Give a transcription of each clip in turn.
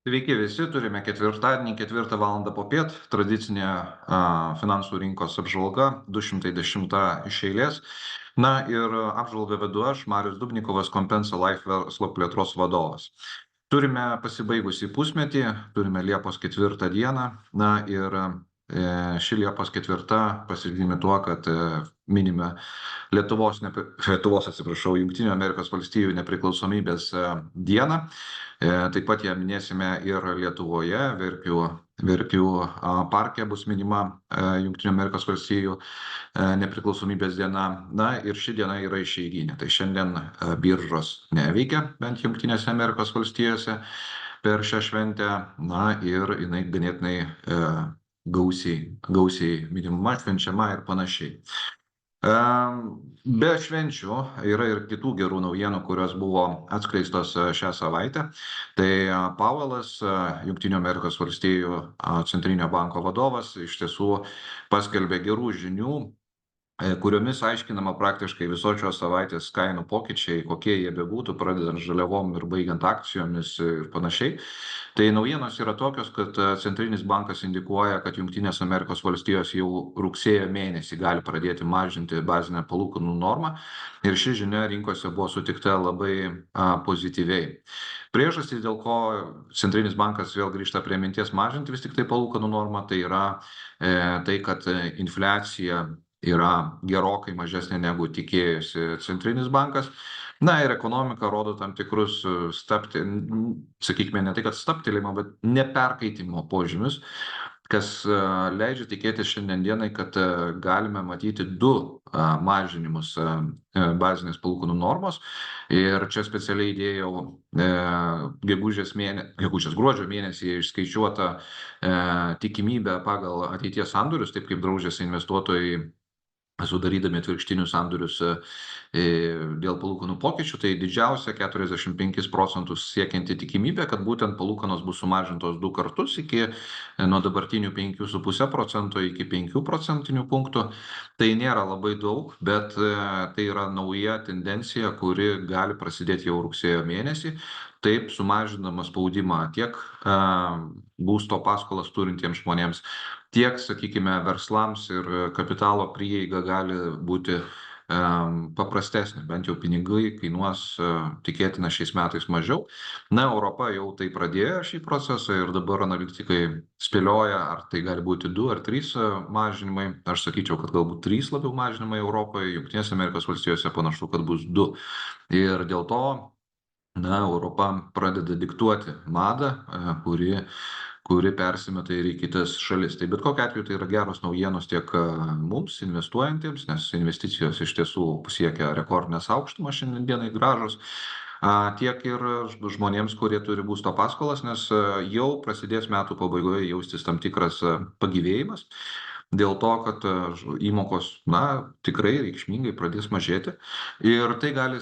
Sveiki visi, turime ketvirtadienį, 4 valandą popiet, tradicinė finansų rinkos apžvalga, 210 iš eilės. Na ir apžvalgą vedu aš, Marius Dubnikovas, Compensa Life verslo plėtros vadovas. Turime pasibaigusį pusmetį, turime Liepos 4 dieną, na ir ši Liepos 4 pasižymi tuo, kad minime Jungtinių Amerikos valstijų nepriklausomybės dieną. Taip pat ją minėsime ir Lietuvoje, Verkių parke bus minima Jungtinių Amerikos valstijų nepriklausomybės diena. Na ir ši diena yra išeiginė. Tai šiandien biržos neveikia, bent Jungtinėse Amerikos valstijose per šią šventę. Na ir jinai ganėtinai gausiai minima, švenčiama ir panašiai. Be švenčių yra ir kitų gerų naujienų, kurios buvo atskleistos šią savaitę. Tai Powellas, Jungtinių Amerikos valstijų centrinio banko vadovas, iš tiesų paskelbė gerų žinių, kuriomis aiškinama praktiškai visos šios savaitės kainų pokyčiai, kokie jie bebūtų, pradedant žaliavom ir baigiant akcijomis ir panašiai. Tai naujienos yra tokios, kad centrinis bankas indikuoja, kad Jungtinės Amerikos valstijos jau rugsėjo mėnesį gali pradėti mažinti bazinę palūkanų normą ir ši žinia rinkose buvo sutikta labai pozityviai. Priežastys, dėl ko centrinis bankas vėl grįžta prie minties mažinti vis tik tai palūkanų normą, tai yra tai, kad infliacija yra gerokai mažesnė negu tikėjosi centrinis bankas. Na ir ekonomika rodo tam tikrus sakykime, ne tai kad stabtelėjimo, bet neperkaitimo požymius, kas leidžia tikėti šiandien dienai, kad galime matyti 2 mažinimus bazinės palūkanų normos. Ir čia specialiai įdėjau gruodžio mėnesį išskaičiuotą tikimybę pagal ateities sandorius, taip kaip draudžiasi investuotojai sudarydami atvirkštinius sandorius dėl palūkanų pokyčių, tai didžiausia 45% siekianti tikimybė, kad būtent palūkanos bus sumažintos 2 kartus nuo dabartinių 5,5% iki 5 procentinių punktų. Tai nėra labai daug, bet tai yra nauja tendencija, kuri gali prasidėti jau rugsėjo mėnesį. Taip sumažinama spaudimą tiek būsto paskolas turintiems žmonėms, tiek, sakykime, verslams ir kapitalo prieiga gali būti paprastesnė, bent jau pinigai kainuos tikėtina šiais metais mažiau. Na, Europa jau tai pradėjo šį procesą ir dabar analitikai spėlioja, ar tai gali būti 2 ar 3 mažinimai. Aš sakyčiau, kad galbūt 3 labiau mažinimai Europoje, Jungtinėse Amerikos valstijose panašu, kad bus 2. Ir dėl to, na, Europa pradeda diktuoti madą, kuri persimeta ir į kitas šalis. Tai bet kokiu atveju tai yra geros naujienos tiek mums, investuojantiems, nes investicijos iš tiesų siekia rekordinės aukštumas šiandien dienai gražus, tiek ir žmonėms, kurie turi būsto paskolas, nes jau prasidės metų pabaigoje jaustis tam tikras pagyvėjimas. Dėl to, kad įmokos, na, tikrai reikšmingai pradės mažėti. Ir tai gali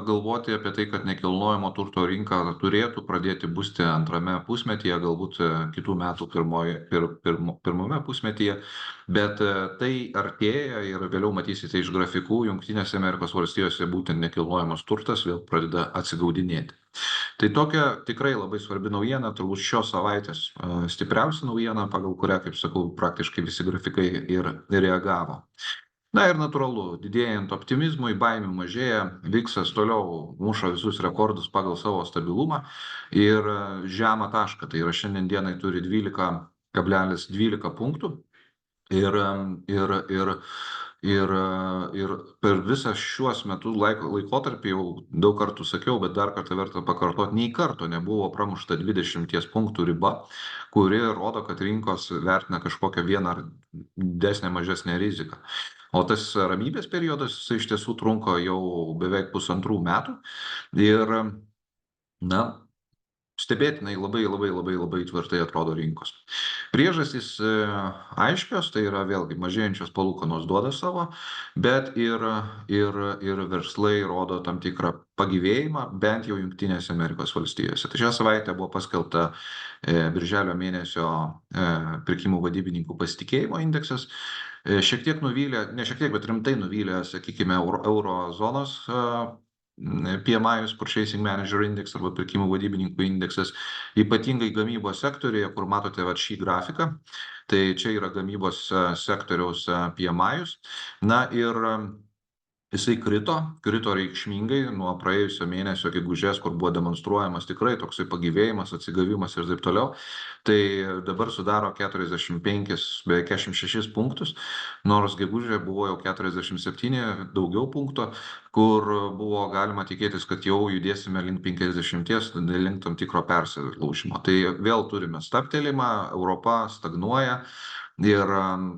galvoti apie tai, kad nekilnojamo turto rinka turėtų pradėti busti antrame pusmetyje, galbūt kitų metų pirmame pusmetyje. Bet tai artėja ir vėliau matysite iš grafikų, Jungtinėse Amerikos valstijose būtent nekilnojamas turtas vėl pradeda atsigaudinėti. Tai tokia tikrai labai svarbi naujiena, turbūt šios savaitės stipriausia naujiena, pagal kurią, kaip sakau, praktiškai visi grafikai ir reagavo. Na ir natūralu, didėjant optimizmui, baimių mažėja, VIX-as toliau muša visus rekordus pagal savo stabilumą ir žemą tašką, tai yra šiandien dienai turi 12,12 punktų. Ir per visą šiuos metus laikotarpį jau daug kartų sakiau, bet dar kartą verta pakartoti, nei karto nebuvo pramušta 20 punktų riba, kuri rodo, kad rinkos vertina kažkokią vieną ar didesnę mažesnę riziką. O tas ramybės periodas iš tiesų trunko jau beveik 1,5 metų ir, na, stebėtinai labai tvirtai atrodo rinkos. Priežastys aiškios, tai yra vėlgi mažėjančios palūkanos duoda savo, bet ir verslai rodo tam tikrą pagyvėjimą, bent jau Jungtinėse Amerikos valstijose. Tai šią savaitę buvo paskelbta birželio mėnesio pirkimų vadybininkų pasitikėjimo indeksas. Šiek tiek nuvylė, ne šiek tiek, bet rimtai nuvylė, sakykime, euro zonos PMI, Purchasing Manager Index arba pirkimų vadybininkų indeksas, ypatingai gamybos sektoriuje, kur matote vat šį grafiką, tai čia yra gamybos sektoriaus PMI. Na ir jisai krito reikšmingai nuo praėjusio mėnesio gegužės, kur buvo demonstruojamas tikrai toksai pagyvėjimas, atsigavimas ir taip toliau. Tai dabar sudaro 45, beveik 46 punktus, nors gegužė buvo jau 47 daugiau punktų, kur buvo galima tikėtis, kad jau judėsime link 50, link tam tikro persilaužimo. Tai vėl turime stabtelimą, Europa stagnuoja ir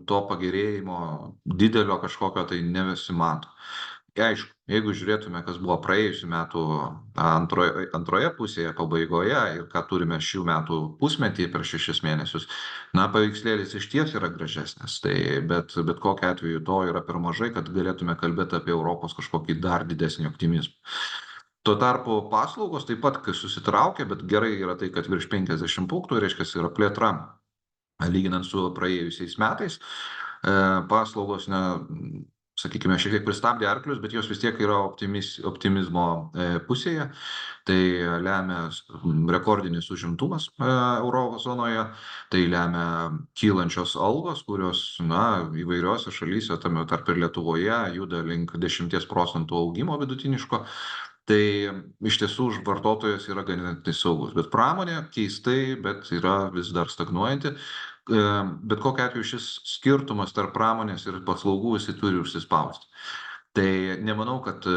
to pagerėjimo didelio kažkokio tai nevisimato. Aišku, jeigu žiūrėtume, kas buvo praėjusių metų antroje pusėje, pabaigoje ir ką turime šių metų pusmetį per 6 mėnesius, na, paveikslėlis išties yra gražesnis. Tai, bet kokiu atveju to yra per mažai, kad galėtume kalbėti apie Europos kažkokį dar didesnį optimizmą. Tuo tarpu paslaugos taip pat susitraukė, bet gerai yra tai, kad virš 50 punktų, reiškia, yra plėtra lyginant su praėjusiais metais. Paslaugos, sakykime, šiek tiek pristabdė arklius, bet jos vis tiek yra optimizmo pusėje. Tai lemia rekordinis užimtumas euro zonoje, tai lemia kylančios algos, kurios įvairiose šalyse, tame tarp ir Lietuvoje, juda link 10% augimo vidutiniško. Tai iš tiesų vartotojas yra ganėtinai saugus, bet pramonė keistai, bet yra vis dar stagnuojanti. Bet kokiu atveju šis skirtumas tarp pramonės ir paslaugų jisai turi užsispausti. Tai nemanau, kad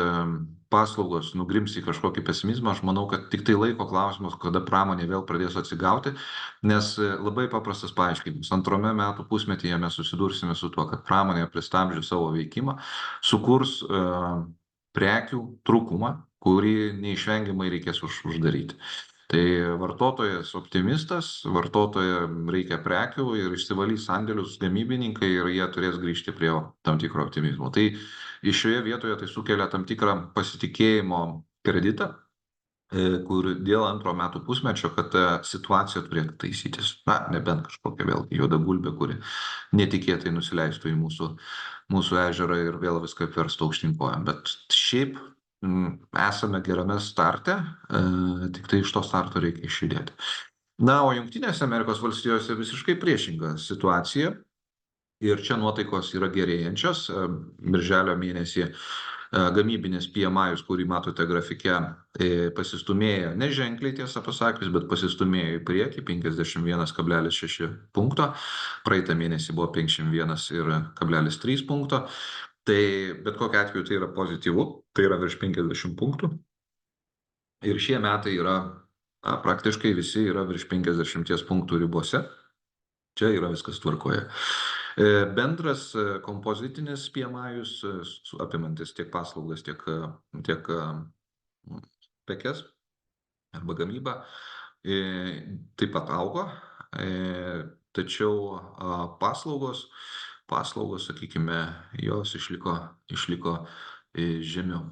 paslaugos nugrims į kažkokį pesimizmą, aš manau, kad tik tai laiko klausimas, kada pramonė vėl pradės atsigauti, nes labai paprastas paaiškinimas. Antrame metų pusmetyje mes susidursime su tuo, kad pramonė pristabdžius savo veikimą, sukurs prekių trūkumą, kurį neišvengiamai reikės uždaryti. Tai vartotojas optimistas, vartotojam reikia prekių ir išsivalys sandėlius gamybininkai ir jie turės grįžti prie tam tikro optimizmo. Tai iš šioje vietoje tai sukelia tam tikrą pasitikėjimo kreditą, kur dėl antro metų pusmečio, kad situacija turėtų taisytis. Na, nebent kažkokia vėlgi juoda gulbė, kuri netikėtai nusileistų į mūsų ežerą ir vėl viską apverstų aukštyn kojom. Bet šiaip esame gerame starte, tik tai iš to starto reikia išjudėti. Na, o Jungtinėse Amerikos valstijose visiškai priešinga situacija ir čia nuotaikos yra gerėjančios. Birželio mėnesį gamybinis PMI, kurį matote grafike, pasistumėjo neženkliai, tiesą pasakius, bet pasistumėjo į priekį 51,6 punkto. Praeitą mėnesį buvo 51,3 punkto. Tai bet kokiu atveju tai yra pozityvu, tai yra virš 50 punktų. Ir šie metai yra, praktiškai visi yra virš 50 punktų ribose. Čia yra viskas tvarkoje. Bendras kompozitinis PMI, apimantis tiek paslaugas, tiek prekes arba gamybą, taip pat augo, tačiau paslaugos, sakykime, jos išliko žemiau.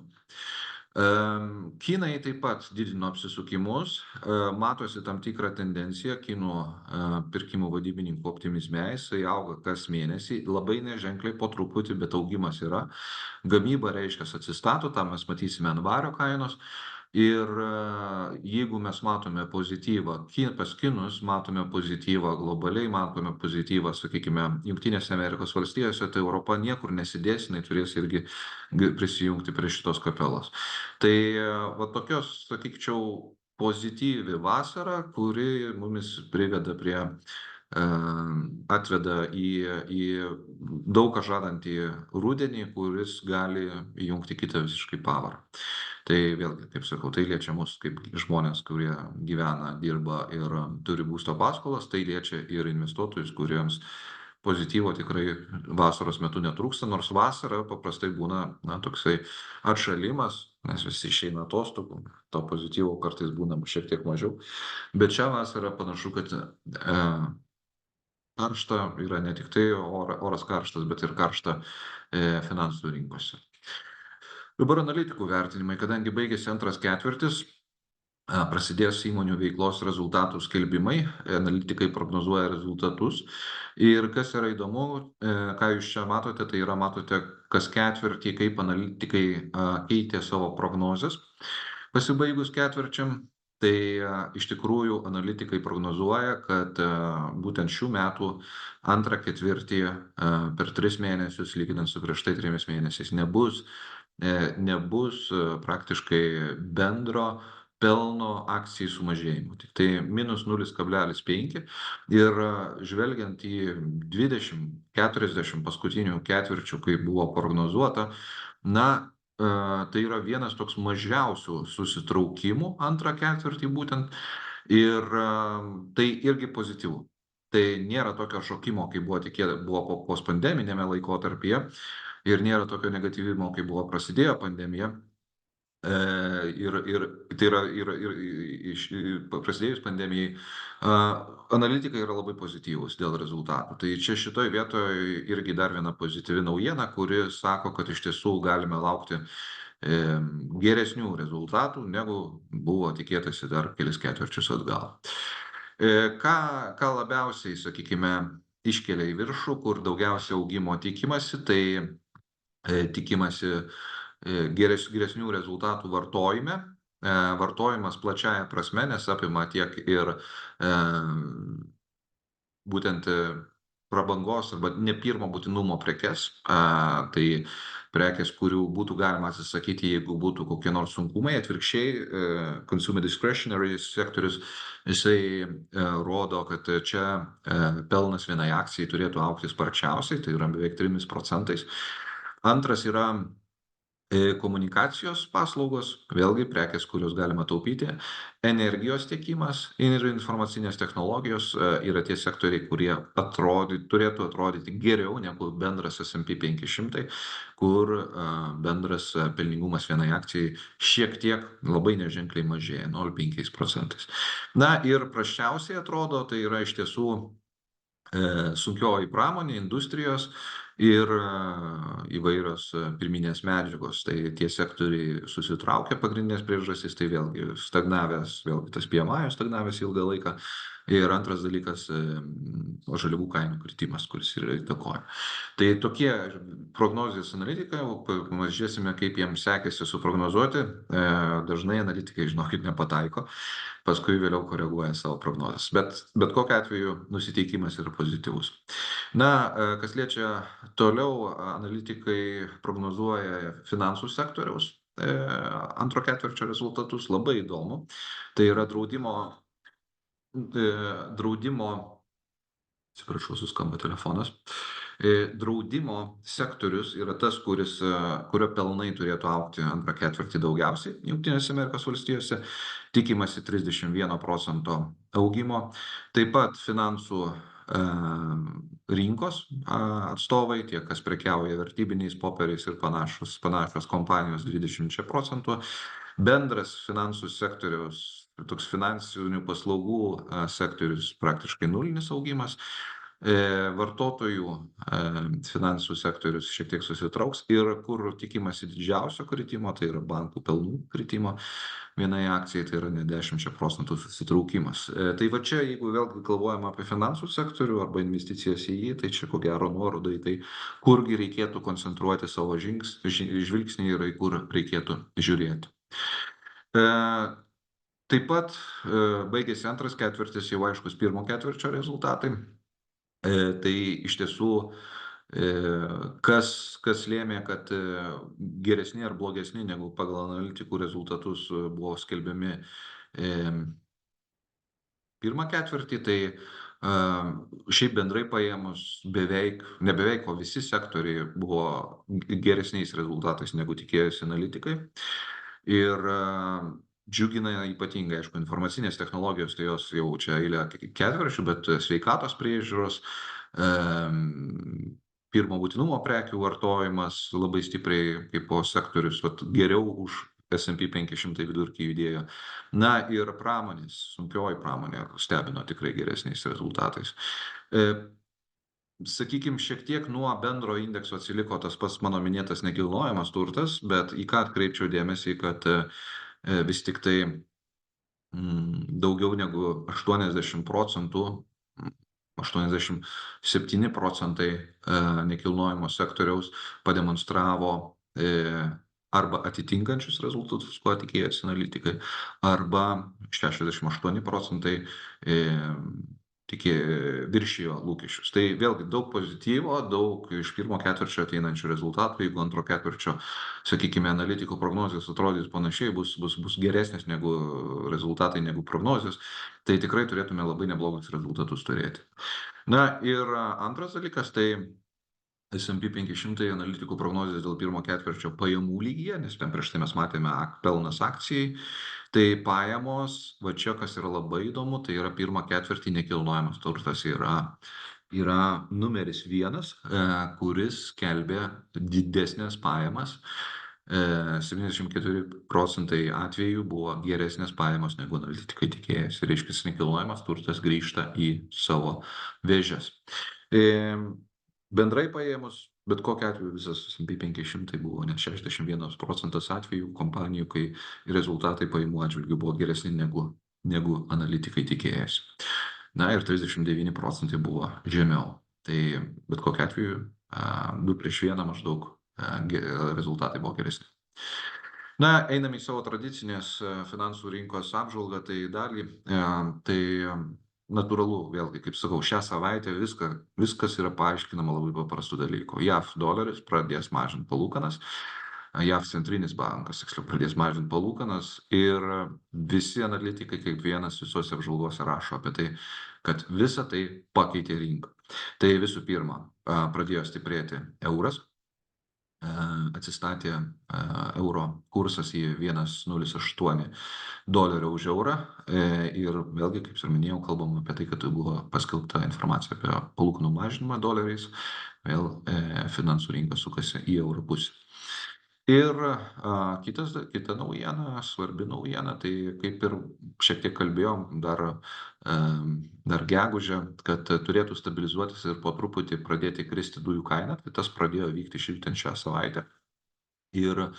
Kinai taip pat didino apsisukimus, matosi tam tikrą tendenciją kinų pirkimų vadybininkų optimizme, jisai auga kas mėnesį, labai neženkliai po truputį, bet augimas yra. Gamyba reiškia atsistato, tą mes matysime ant vario kainos. Ir jeigu mes matome pozityvą pas kinus, matome pozityvą globaliai, matome pozityvą, sakykime, Jungtinėse Amerikos valstijose, tai Europa niekur nesidės, jinai turės irgi prisijungti prie šitos kapelos. Tai va tokios, sakyčiau, pozityvi vasara, kuri mumis priveda prie atveda į daug ką žadantį rudenį, kuris gali įjungti kitą visiškai pavarą. Tai vėlgi, kaip sakau, tai liečia mus kaip žmonės, kurie gyvena, dirba ir turi būsto paskolas, tai liečia ir investuotojus, kuriems pozityvo tikrai vasaros metu netrūksta, nors vasara paprastai būna toksai atšalimas, nes visi išeina atostogų, to pozityvo kartais būna šiek tiek mažiau, bet šią vasarą panašu, kad karšta yra ne tik tai oras karštas, bet ir karšta finansų rinkose. Dabar analitikų vertinimai, kadangi baigėsi antras ketvirtis, prasidės įmonių veiklos rezultatų skelbimai, analitikai prognozuoja rezultatus. Ir kas yra įdomu, ką jūs čia matote, tai yra matote kas ketvirtį, kaip analitikai keitė savo prognozes pasibaigus ketvirčiam. Tai iš tikrųjų analitikai prognozuoja, kad būtent šių metų antrą ketvirtį per 3 mėnesius, lyginant su prieš tai 3 mėnesiais, nebus praktiškai bendro pelno akcijai sumažėjimo, tiktai minus 0,5 ir žvelgiant į 20-40 paskutinių ketvirčių, kai buvo prognozuota, na, tai yra vienas toks mažiausių susitraukimų antrą ketvirtį būtent ir tai irgi pozityvu. Tai nėra tokio šokimo, kaip buvo postpandeminėme laikotarpyje ir nėra tokio negatyvizmo, kai buvo prasidėjo pandemija. Ir tai yra prasidėjus pandemijai, analitikai yra labai pozityvūs dėl rezultatų. Tai čia šitoj vietoj irgi dar viena pozityvi naujiena, kuri sako, kad iš tiesų galime laukti geresnių rezultatų, negu buvo tikėtasi dar kelis ketvirčius atgal. Ką labiausiai, sakykime, iškelia į viršų, kur daugiausia augimo tikimasi, tai tikimasi geresnių rezultatų vartojime. Vartojimas plačiąja prasme, nes apima tiek ir būtent prabangos arba ne pirmo būtinumo prekes, tai prekės, kurių būtų galima atsisakyti, jeigu būtų kokie nors sunkumai. Atvirkščiai, consumer discretionary sektorius, jisai rodo, kad čia pelnas vienai akcijai turėtų augti sparčiausiai, tai yra beveik 3%. Antras yra komunikacijos paslaugos, vėlgi prekės, kurios galima taupyti, energijos tiekimas ir informacinės technologijos yra tie sektoriai, kurie turėtų atrodyti geriau negu bendras S&P 500, kur bendras pelningumas vienai akcijai šiek tiek labai neženkliai mažėja, 0,5%. Na ir prasčiausiai atrodo, tai yra iš tiesų sunkioji pramonė, industrijos ir įvairios pirminės medžiagos. Tai tie sektoriai susitraukia, pagrindinės priežastys, tai vėlgi vėlgi tas PMI stagnavęs ilgą laiką. Ir antras dalykas, žaliavų kainų kritimas, kuris ir įtakoja. Tai tokie prognozės analitikai, pažiūrėsime, kaip jiems sekėsi suprognozuoti. Dažnai analitikai, žinokit, nepataiko, paskui vėliau koreguoja savo prognozes. Bet kokiu atveju nusiteikimas yra pozityvus. Na, kas liečia toliau, analitikai prognozuoja finansų sektoriaus antro ketvirčio rezultatus, labai įdomu. Tai yra atsiprašau, suskamba telefonas. Draudimo sektorius yra tas, kurio pelnai turėtų augti antrą ketvirtį daugiausiai Jungtinėse Amerikos valstijose. Tikimasi 31% augimo. Taip pat finansų rinkos atstovai, tie, kas prekiauja vertybiniais popieriais ir panašios kompanijos 20%. Bendras finansų sektoriaus, toks finansinių paslaugų sektorius praktiškai nulinis augimas. Vartotojų finansų sektorius šiek tiek susitrauks ir kur tikimasi didžiausio kritimo, tai yra bankų pelnų kritimo vienai akcijai, tai yra ne 10% susitraukimas. Tai va čia, jeigu vėlgi galvojama apie finansų sektorių arba investicijas į jį, tai čia ko gero nuoroda į tai, kurgi reikėtų koncentruoti savo žvilgsnį ir į kur reikėtų žiūrėti. Taip pat baigėsi antras ketvirtis, jau aiškus pirmo ketvirčio rezultatai. Tai iš tiesų, kas lėmė, kad geresni ar blogesni negu pagal analitikų rezultatus buvo skelbiami pirmą ketvirtį, tai šiaip bendrai paėmus ne beveik, o visi sektoriai buvo geresniais rezultatais negu tikėjosi analitikai. Ir džiugina ypatingai, aišku, informacinės technologijos, tai jos jau čia eilę ketvirčių, bet sveikatos priežiūros, pirmo būtinumo prekių vartojimas labai stipriai kaip po sektorius, geriau už S&P 500 vidurkį judėjo. Na ir sunkioji pramonė stebino tikrai geresniais rezultatais. Sakykime, šiek tiek nuo bendro indekso atsiliko tas pats mano minėtas nekilnojamas turtas, bet į ką atkreipčiau dėmesį, kad vis tik tai daugiau negu 80%, 87% nekilnojamo sektoriaus pademonstravo arba atitinkančius rezultatus, ko tikėjosi analitikai, arba 68% tikė viršijo lūkesčius. Tai vėlgi daug pozityvo, daug iš pirmo ketvirčio ateinančių rezultatų. Jeigu antro ketvirčio, sakykime, analitikų prognozijos atrodys panašiai, bus geresnės negu rezultatai, negu prognozijos, tai tikrai turėtume labai neblogus rezultatus turėti. Na ir antras dalykas, tai S&P 500 analitikų prognozijas dėl pirmo ketvirčio pajamų lygyje, nes ten prieš tai mes matėme pelnas akcijai, tai pajamos, va čia kas yra labai įdomu, tai yra pirmą ketvirtį nekilnojamas turtas yra numeris vienas, kuris skelbia didesnės pajamas. 74% atvejų buvo geresnės pajamos negu analitikai tikėjosi. Reiškia, nekilnojamas turtas grįžta į savo vėžes. Bendrai paėmus, bet kokiu atveju visas S&P 500 buvo net 61% atvejų kompanijų, kai rezultatai pajamų atžvilgių buvo geresni negu analitikai tikėjosi. Na ir 39% buvo žemiau. Tai bet kokiu atveju 2:1 maždaug rezultatai buvo geresni. Na, einame į savo tradicinės finansų rinkos apžvalgą, tai dalį, tai natūralu, vėlgi, kaip sakau, šią savaitę viskas yra paaiškinama labai paprastų dalykų. JAV doleris pradės mažinti palūkanas, JAV centrinis bankas, tiksliau, pradės mažinti palūkanas ir visi analitikai kaip vienas visuose apžvalgose rašo apie tai, kad visa tai pakeitė rinką. Tai visų pirma, pradėjo stiprėti euras, atsistatė euro kursas į 1,08 dolerio už eurą ir vėlgi, kaip ir minėjau, kalbam apie tai, kad buvo paskelbta informacija apie palūkanų mažinimą doleriais, vėl finansų rinka sukasi į euro pusę. Ir kita naujiena, svarbi naujiena, tai kaip ir šiek tiek kalbėjom dar gegužę, kad turėtų stabilizuotis ir po truputį pradėti kristi dujų kaina, tai tas pradėjo vykti šiltint šią savaitę. Ir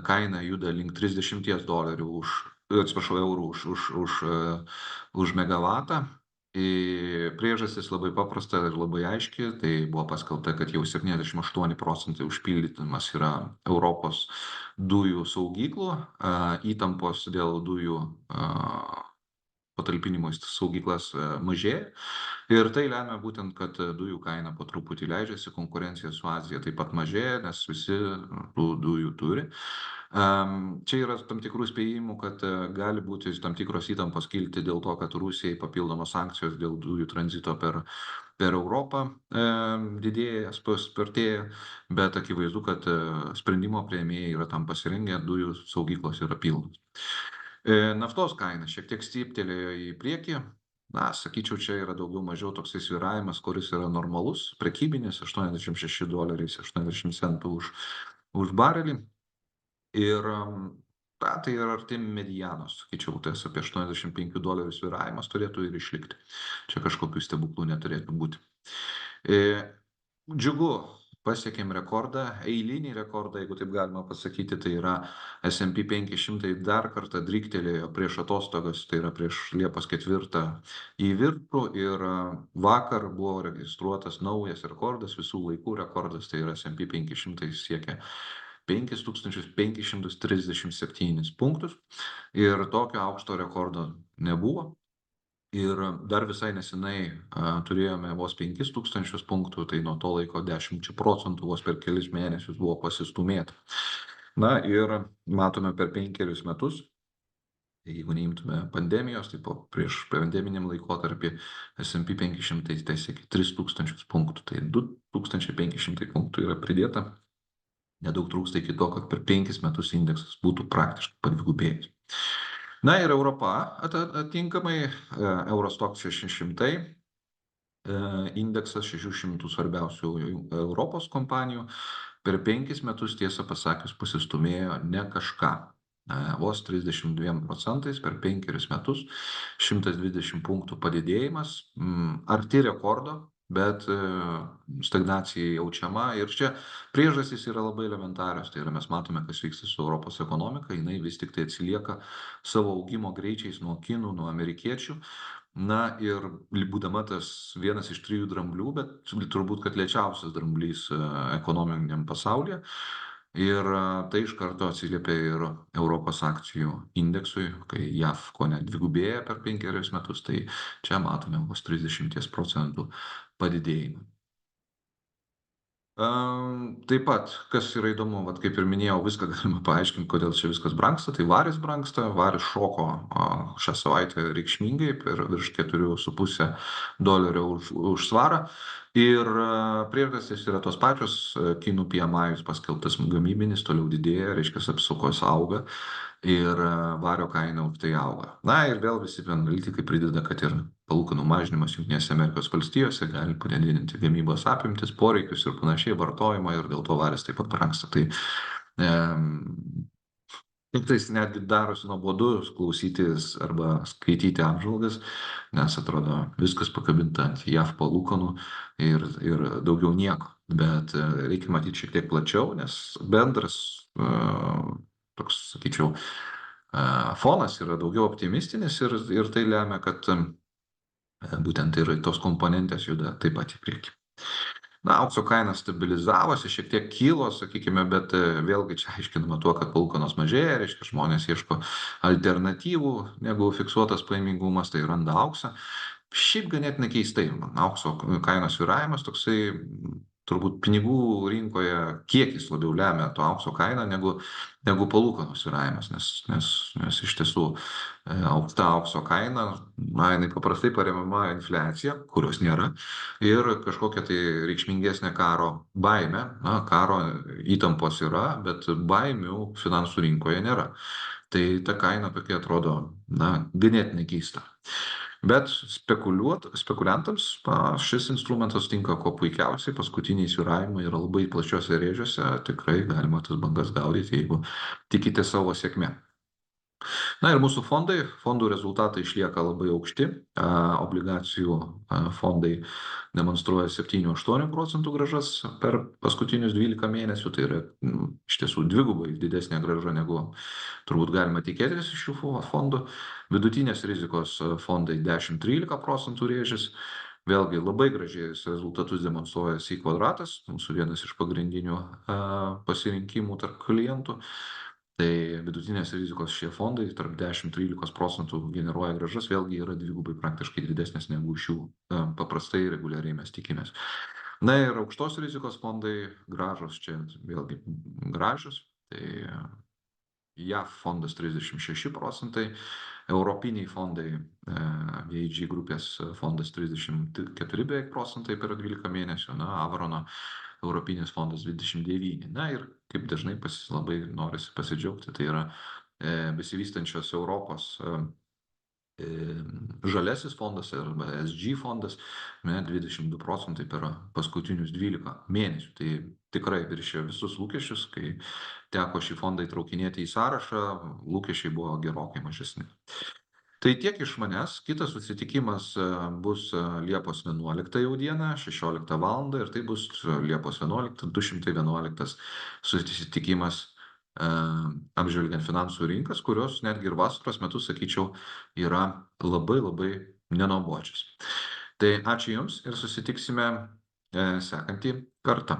kaina juda link $30 eurų už megavatą. Priežastis labai paprasta ir labai aiški, tai buvo paskelbta, kad jau 78% užpildytumas yra Europos dujų saugyklų, įtampos dėl dujų patalpinimo į saugyklas mažėja. Ir tai lemia būtent, kad dujų kaina po truputį leidžiasi, konkurencija su Azija taip pat mažėja, nes visi tų dujų turi. Čia yra tam tikrų spėjimų, kad gali būti tam tikros įtampos kilti dėl to, kad Rusijai papildomos sankcijos dėl dujų tranzito per Europą didėja, spartėja, bet akivaizdu, kad sprendimo priėmėjai yra tam pasirengę, dujų saugyklos yra pilnos. Naftos kaina šiek tiek styptelėjo į priekį. Na, sakyčiau, čia yra daugiau mažiau toksai svyravimas, kuris yra normalus, prekybinis, $86.80 už barelį. Ir tai yra arti medianos, sakyčiau, tas apie $85 svyravimas turėtų ir išlikti. Čia kažkokių stebuklų neturėtų būti. Džiugu, pasiekėm rekordą, eilinį rekordą, jeigu taip galima pasakyti, tai yra S&P 500 dar kartą dryktelėjo prieš atostogas, tai yra prieš Liepos 4 į viršų ir vakar buvo registruotas naujas rekordas, visų laikų rekordas, tai yra S&P 500 siekia 5537 punktus ir tokio aukšto rekordo nebuvo. Ir dar visai nesenai turėjome vos 5000 punktų, tai nuo to laiko 10% vos per kelis mėnesius buvo pasistūmėta. Na ir matome per 5 metus, jeigu neimtume pandemijos, tai prieš pandeminiam laikotarpį S&P 500 tai siekia 3000 punktų, tai 2500 punktų yra pridėta. Nedaug trūksta iki to, kad per 5 metus indeksas būtų praktiškai padvigubėjęs. Na ir Europa atitinkamai, Eurostoxx 600, indeksas 600 svarbiausių Europos kompanijų per 5 metus, tiesą pasakius, pasistūmėjo ne kažką. Vos 32% per 5 metus, 120 punktų padidėjimas, arti rekordo, bet stagnacija jaučiama ir čia priežastys yra labai elementarios. Tai yra mes matome, kas vyksta su Europos ekonomika, jinai vis tiktai atsilieka savo augimo greičiais nuo kinų, nuo amerikiečių. Na ir būdama tas vienas iš 3 dramblių, bet turbūt, kad lėčiausias dramblys ekonominiam pasaulyje. Ir tai iš karto atsiliepia ir Europos akcijų indeksui, kai JAV kone dvigubėja per 5 metus, tai čia matome vos 30% padidėjimą. Taip pat, kas yra įdomu, vat kaip ir minėjau, viską galima paaiškinti, kodėl čia viskas brangsta. Tai varis brangsta, varis šoko šią savaitę reikšmingai per virš $4,5 už svarą. Ir priežastys yra tos pačios, kinų PMI paskelbtas gamybinis toliau didėja, reiškia apsukos auga ir vario kaina už tai auga. Na ir vėl visi analitikai prideda, kad ir palūkanų mažinimas Jungtinėse Amerikos valstijose gali padidinti gamybos apimtis, poreikius ir panašiai, vartojimą, ir dėl to varis taip pat brangsta. Tai kartais netgi darosi nuobodu klausytis arba skaityti apžvalgas, nes atrodo viskas pakabinta ant JAV palūkanų ir daugiau nieko. Bet reikia matyti šiek tiek plačiau, nes bendras toks, sakyčiau, fonas yra daugiau optimistinis ir tai lemia, kad būtent ir tos komponentės juda taip pat į priekį. Na, aukso kaina stabilizavosi, šiek tiek kilo, sakykime, bet vėlgi čia aiškinama tuo, kad palūkanos mažėja, reiškia žmonės ieško alternatyvų negu fiksuotas pajamingumas, tai randa auksą. Šiaip ganėtinai keistai, aukso kainos svyravimas toksai, turbūt pinigų rinkoje kiekis labiau lemia to aukso kainą negu palūkanų svyravimas, nes iš tiesų aukšta aukso kaina, na, jinai paprastai paremiama infliacija, kurios nėra, ir kažkokia tai reikšmingesnė karo baimė. Na, karo įtampos yra, bet baimių finansų rinkoje nėra. Tai ta kaina tokia atrodo, na, ganėtinai keista. Bet spekuliantams šis instrumentas tinka kuo puikiausiai, paskutiniai svyravimai yra labai plačiuose rėžiuose, tikrai galima tas bangas gaudyti, jeigu tikite savo sėkme. Na ir mūsų fondų rezultatai išlieka labai aukšti, obligacijų fondai demonstruoja 7-8% grąžas per paskutinius 12 mėnesių, tai yra iš tiesų dvigubai didesnė grąža negu turbūt galima tikėtis iš šių fondų. Vidutinės rizikos fondai 10-13% rėžis. Vėlgi labai gražiai rezultatus demonstruoja SI kvadratas, mūsų vienas iš pagrindinių pasirinkimų tarp klientų. Tai vidutinės rizikos šie fondai tarp 10-13% generuoja grąžas, vėlgi yra dvigubai praktiškai didesnės negu iš jų paprastai reguliariai mes tikimės. Na ir aukštos rizikos fondai grąžos čia vėlgi gražios, tai JAV fondas 36%, europiniai fondai, VIG grupės fondas 34 beveik procentai per 12 mėnesių, na, Avarono europinis fondas 29. Na ir kaip dažnai labai norisi pasidžiaugti, tai yra besivystančios Europos žalesis fondas arba SG fondas, 22% per paskutinius 12 mėnesių. Tai tikrai viršėjo visus lūkesčius, kai teko šį fondą įtraukinėti į sąrašą, lūkesčiai buvo gerokai mažesni. Tai tiek iš manęs, kitas susitikimas bus Liepos 11 jau dieną, 16 val. Ir tai bus Liepos 11, 211 susitikimas apžvelgiant finansų rinkas, kurios netgi ir vasaros metu, sakyčiau, yra labai labai nenuobodžios. Tai ačiū Jums ir susitiksime sekantį kartą.